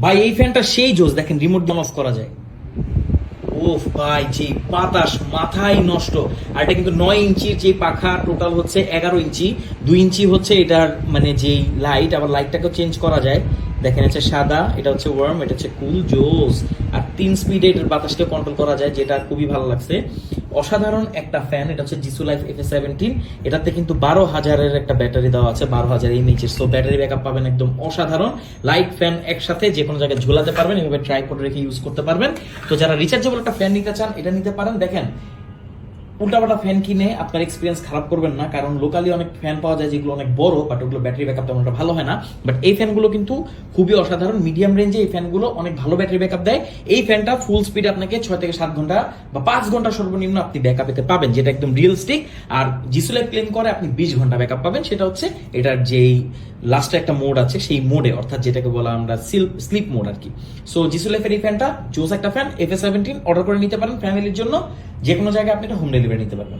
ভাই এই ফ্যানটা সেই জোস, দেখেন রিমোট দিয়ে অফ করা যায়। ওফ ভাই, যে বাতাস মাথায় নষ্ট। আর এটা কিন্তু 9 ইঞ্চির যে পাখা, টোটাল হচ্ছে 11 ইঞ্চি, 2 ইঞ্চি হচ্ছে এটার মানে যেই লাইট, আবার লাইটটাকেও চেঞ্জ করা যায়। দেখেন হচ্ছে সাদা, এটা হচ্ছে ওয়ার্ম, এটা হচ্ছে কুল, জোস। আর 3 স্পিডে এটার বাতাসকে কন্ট্রোল করা যায়, যেটা খুবই ভালো লাগছে। অসাধারণ একটা ফ্যান, এটা হচ্ছে জিসু লাইফ FA17। এটাতে কিন্তু 12,000-এর একটা ব্যাটারি দেওয়া আছে, 12,000 mAh। সো ব্যাটারি ব্যাকআপ পাবেন একদম অসাধারণ। লাইট ফ্যান একসাথে যে কোনো জায়গায় ঝোলাতে পারবেন, এভাবে ট্রাইপড রেখে ইউজ করতে পারবেন। তো যারা রিচার্জেবল একটা ফ্যান নিতে চান, এটা নিতে পারেন। দেখেন উল্টাপাল্টা ফ্যান কিনে আপনার এক্সপিরিয়েন্স খারাপ করবেন না, কারণ লোকালি অনেক ফ্যান পাওয়া যায় যেগুলো অনেক বড়, বাট ওগুলো ব্যাটারি ব্যাকআপ তেমন একটা ভালো হয় না। বাট এই ফ্যানগুলো কিন্তু খুবই অসাধারণ, মিডিয়াম রেঞ্জে এই ফ্যানগুলো অনেক ভালো ব্যাটারি ব্যাকআপ দেয়। এই ফ্যানটা ফুল স্পিডে আপনাকে 6 থেকে 7 ঘন্টা বা 5 ঘন্টা সর্বনিম্ন আপনি ব্যাকআপ পেতে পাবেন, যেটা একদম রিয়েলিস্টিক। আর জিসুলাইফ ক্লেম করে আপনি 20 ঘন্টা ব্যাকআপ পাবেন। সেটা হচ্ছে এটার যেই লাস্টে একটা মোড আছে সেই মোডে, অর্থাৎ যেটাকে বলা আমরা স্লিপ মোড আর কি। সো জিসুলাইফের এই ফ্যানটা জোস একটা ফ্যান, FA17 অর্ডার করে নিতে পারেন ফ্যামিলির জন্য। যে কোনো জায়গায় আপনি এটা হোম ডেলিভারি নিতে পারবেন।